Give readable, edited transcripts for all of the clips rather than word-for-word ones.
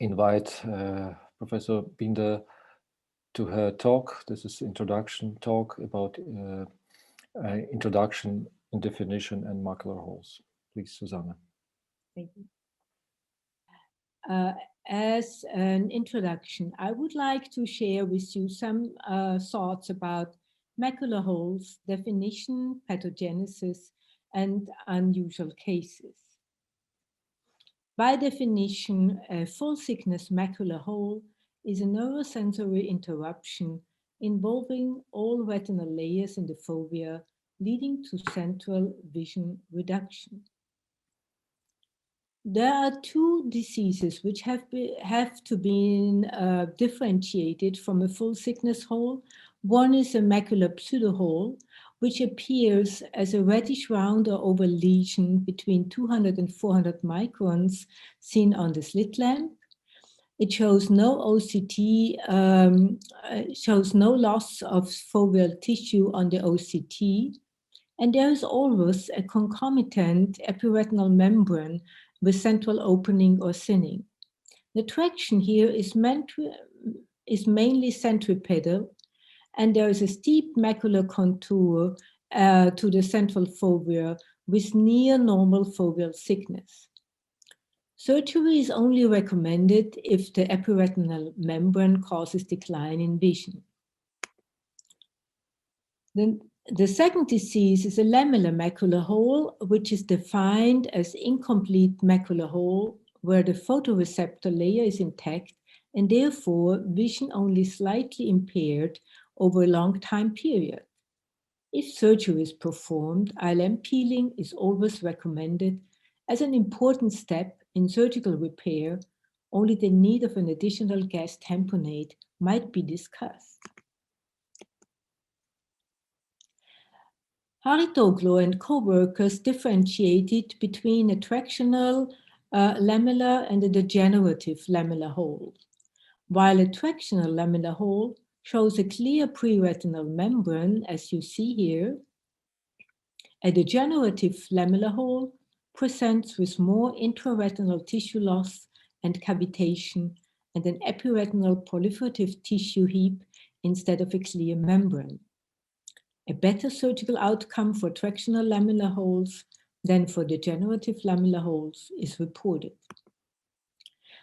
invite Professor Binder to her talk. This is introduction talk about introduction and definition and macular holes. Please, Susanne. Thank you. As an introduction, I would like to share with you some thoughts about macular holes, definition, pathogenesis, and unusual cases. By definition, a full-thickness macular hole is a neurosensory interruption involving all retinal layers in the fovea, leading to central vision reduction. There are two diseases which have to be differentiated from a full-thickness hole. One is a macular pseudohole, which appears as a reddish round or oval lesion between 200 and 400 microns seen on the slit lamp. It shows no OCT, shows no loss of foveal tissue on the OCT, and there is always a concomitant epiretinal membrane with central opening or thinning. The traction here is mainly centripetal, and there is a steep macular contour to the central fovea with near normal foveal thickness. Surgery is only recommended if the epiretinal membrane causes decline in vision. Then the second disease is a lamellar macular hole, which is defined as incomplete macular hole where the photoreceptor layer is intact and therefore vision only slightly impaired over a long time period. If surgery is performed, ILM peeling is always recommended as an important step in surgical repair. Only the need of an additional gas tamponade might be discussed. Haritoglu and co-workers differentiated between a tractional lamellar and a degenerative lamellar hole. While a tractional lamellar hole shows a clear pre-retinal membrane, as you see here, a degenerative lamellar hole presents with more intraretinal tissue loss and cavitation and an epiretinal proliferative tissue heap instead of a clear membrane. A better surgical outcome for tractional lamellar holes than for degenerative lamellar holes is reported.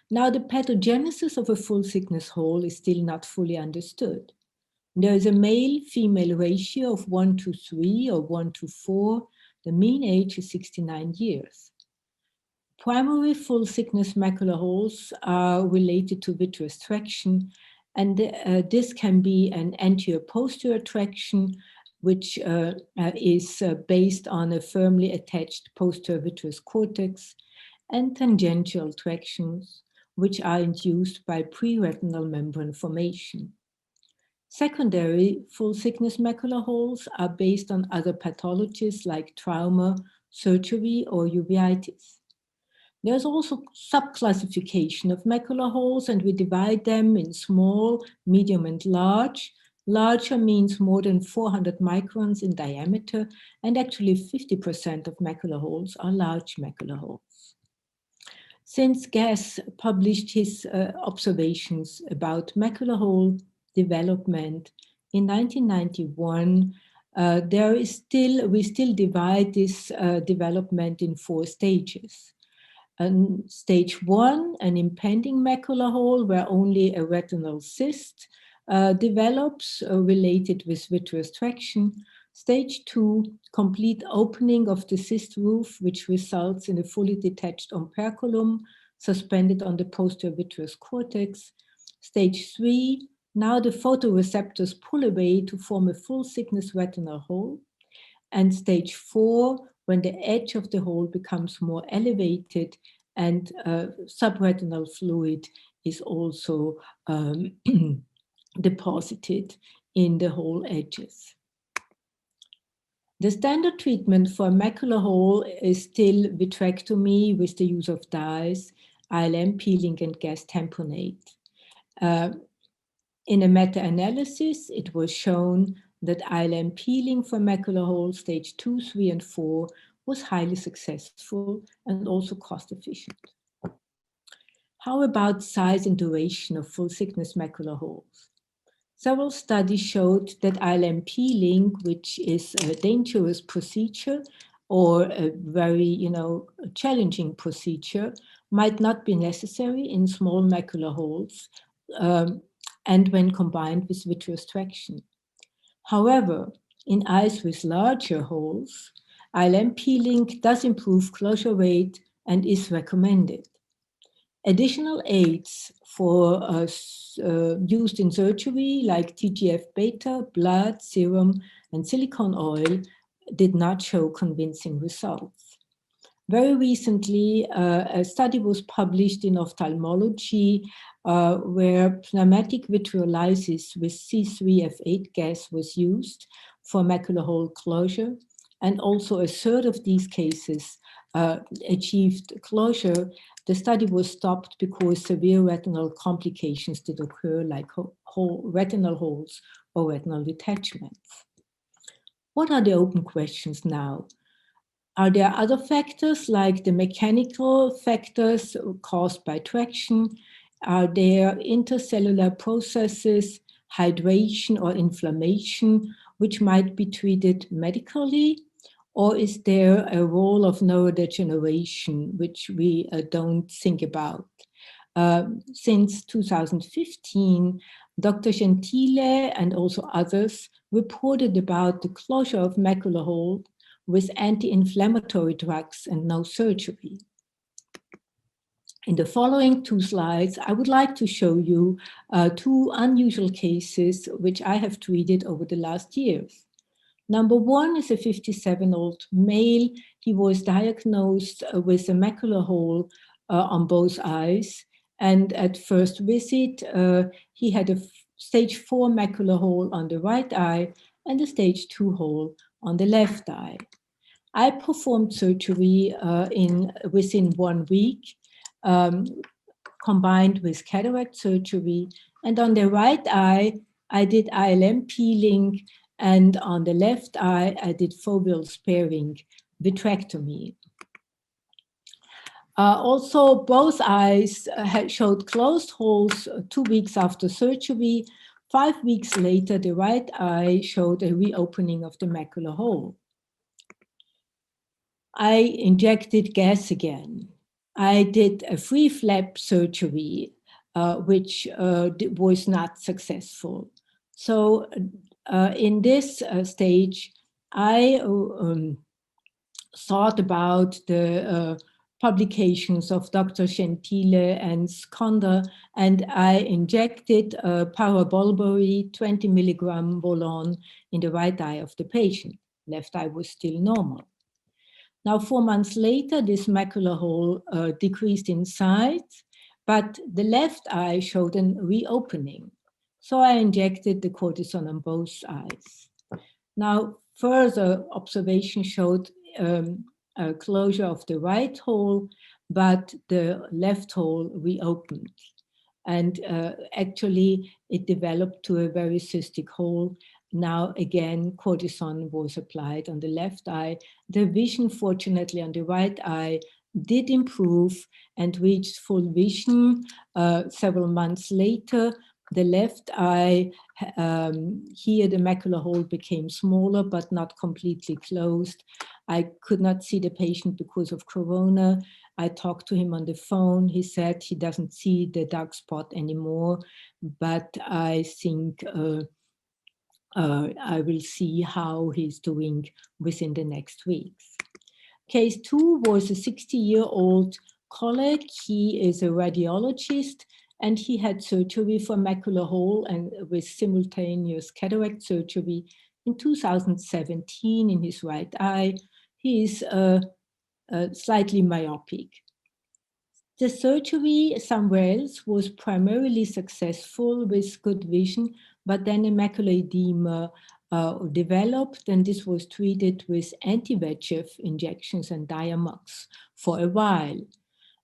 Now, the pathogenesis of a full-thickness hole is still not fully understood. There is a male-female ratio of 1:3 or 1:4. The mean age is 69 years. Primary full-thickness macular holes are related to vitreous traction, and this can be an anterior-posterior traction, which is based on a firmly attached posterior vitreous cortex, and tangential tractions, which are induced by pre-retinal membrane formation. Secondary full-thickness macular holes are based on other pathologies like trauma, surgery, or uveitis. There's also subclassification of macular holes, and we divide them in small, medium, and large. Larger means more than 400 microns in diameter, and actually 50% of macular holes are large macular holes. Since Gass published his observations about macular hole development in 1991, we still divide this development in 4 stages. Stage 1, an impending macular hole where only a retinal cyst develops related with vitreous traction. Stage 2, complete opening of the cyst roof, which results in a fully detached operculum suspended on the posterior vitreous cortex. Stage 3, now the photoreceptors pull away to form a full-thickness retinal hole. And stage 4, when the edge of the hole becomes more elevated and subretinal fluid is also deposited in the hole edges. The standard treatment for a macular hole is still vitrectomy with the use of dyes, ILM peeling, and gas tamponade. In a meta-analysis, it was shown that ILM peeling for macular hole stage 2, 3, and 4 was highly successful and also cost efficient. How about size and duration of full thickness macular holes? Several studies showed that ILM peeling, which is a dangerous procedure or a very, challenging procedure, might not be necessary in small macular holes and when combined with vitreous traction. However, in eyes with larger holes, ILM peeling does improve closure rate and is recommended. Additional aids for used in surgery like TGF-beta, blood, serum, and silicone oil did not show convincing results. Very recently, a study was published in Ophthalmology where pneumatic vitreolysis with C3F8 gas was used for macular hole closure, and also a third of these cases achieved closure. The study was stopped because severe retinal complications did occur, like retinal holes or retinal detachments. What are the open questions now? Are there other factors like the mechanical factors caused by traction? Are there intercellular processes, hydration or inflammation, which might be treated medically? Or is there a role of neurodegeneration, which we don't think about? Since 2015, Dr. Gentile and also others reported about the closure of macular hole with anti-inflammatory drugs and no surgery. In the following two slides, I would like to show you two unusual cases which I have treated over the last years. Number one is a 57-year-old male. He was diagnosed with a macular hole on both eyes. And at first visit, he had a stage 4 macular hole on the right eye and a stage 2 hole on the left eye. I performed surgery within 1 week, combined with cataract surgery. And on the right eye, I did ILM peeling, and on the left eye, I did foveal sparing vitrectomy. Also, both eyes showed closed holes 2 weeks after surgery. 5 weeks later, the right eye showed a reopening of the macular hole. I injected gas again. I did a free flap surgery, which was not successful. So in this stage, I thought about the publications of Dr. Gentile and Skonder, and I injected parabulbary 20 milligram Volon in the right eye of the patient. Left eye was still normal. Now, 4 months later, this macular hole decreased in size, but the left eye showed a reopening. So I injected the cortisone on both eyes. Now, further observation showed a closure of the right hole, but the left hole reopened. And actually, it developed to a very cystic hole. Now, again, cortisone was applied on the left eye. The vision, fortunately, on the right eye did improve and reached full vision several months later. The left eye, here the macular hole became smaller, but not completely closed. I could not see the patient because of corona. I talked to him on the phone. He said he doesn't see the dark spot anymore, but I think I will see how he's doing within the next weeks. Case 2 was a 60-year-old colleague. He is a radiologist, and he had surgery for macular hole and with simultaneous cataract surgery in 2017 in his right eye. He is slightly myopic. The surgery somewhere else was primarily successful with good vision, but then a macular edema developed, and this was treated with anti-VEGF injections and Diamox for a while.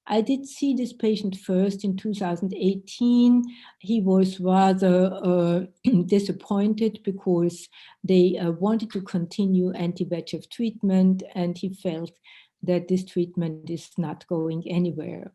I did see this patient first in 2018. He was rather disappointed because they wanted to continue anti-VEGF treatment, and he felt that this treatment is not going anywhere.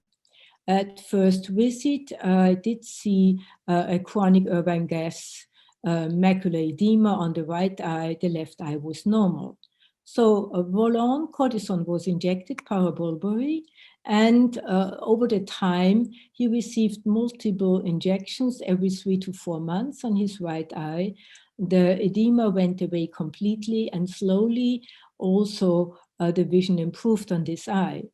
At first visit, I did see a chronic urban gas macular edema on the right eye. The left eye was normal. So Volon cortisone was injected parabulbary, and over the time, he received multiple injections every 3 to 4 months on his right eye. The edema went away completely, and slowly also the vision improved on this eye.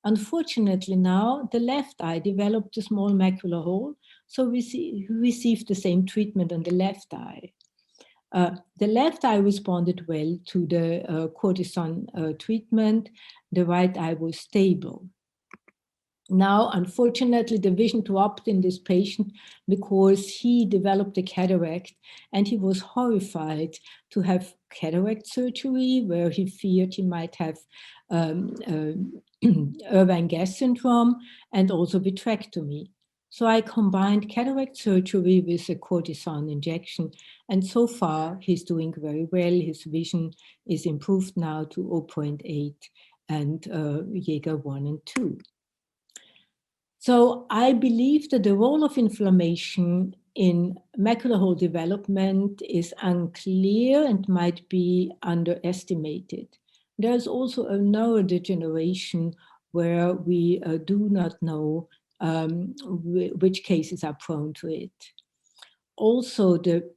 Unfortunately now, the left eye developed a small macular hole, so we received the same treatment on the left eye. The left eye responded well to the cortisone treatment. The right eye was stable. Now, unfortunately, the vision dropped in this patient because he developed a cataract, and he was horrified to have cataract surgery where he feared he might have Irvine gas syndrome and also vitrectomy. So I combined cataract surgery with a cortisone injection, and so far he's doing very well. His vision is improved now to 0.8 and Jaeger 1 and 2. So I believe that the role of inflammation in macular hole development is unclear and might be underestimated. There's also a neurodegeneration where we do not know which cases are prone to it. Also, the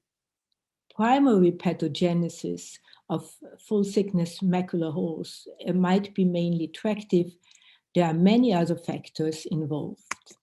primary pathogenesis of full thickness macular holes might be mainly tractive. There are many other factors involved.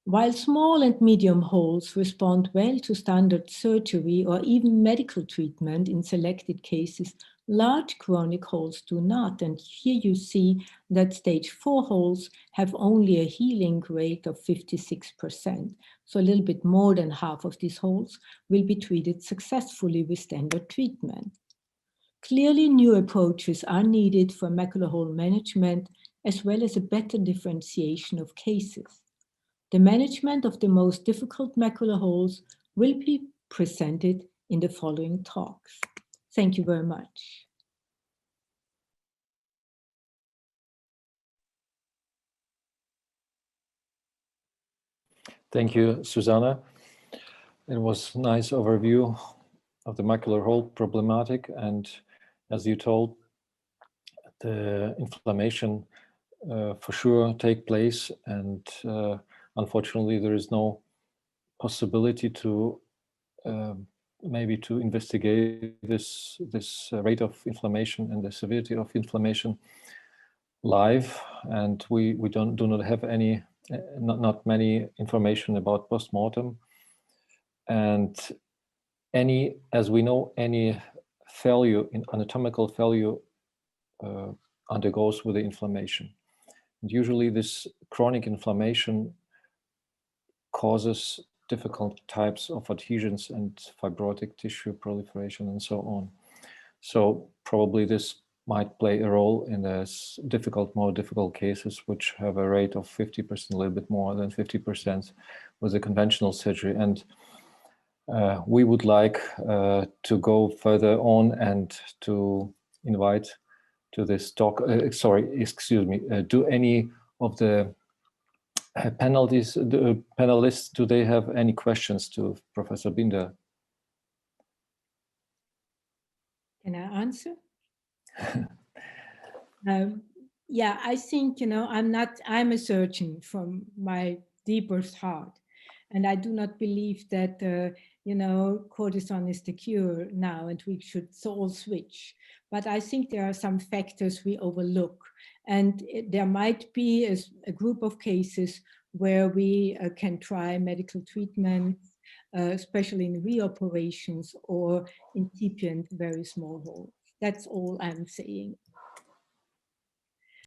While small and medium holes respond well to standard surgery or even medical treatment in selected cases, large chronic holes do not. And here you see that stage 4 holes have only a healing rate of 56%. So a little bit more than half of these holes will be treated successfully with standard treatment. Clearly, new approaches are needed for macular hole management, as well as a better differentiation of cases. The management of the most difficult macular holes will be presented in the following talks. Thank you very much. Thank you, Susanne. It was a nice overview of the macular hole problematic, and as you told, the inflammation for sure take place, and unfortunately there is no possibility to maybe to investigate this rate of inflammation and the severity of inflammation live, and we do not have any not many information about postmortem, and as we know, any failure in anatomical failure undergoes with the inflammation. And usually this chronic inflammation causes difficult types of adhesions and fibrotic tissue proliferation and so on. So probably this might play a role in the more difficult cases, which have a rate of 50%, a little bit more than 50% with the conventional surgery. And we would like to go further on and to invite to this talk, do any of the panelists, do they have any questions to Professor Binder? Can I answer? Yeah, I think, I'm a surgeon from my deepest heart. And I do not believe that, cortisone is the cure now and we should all switch. But I think there are some factors we overlook. And there might be a group of cases where we can try medical treatment, especially in reoperations or incipient very small holes. That's all I'm saying.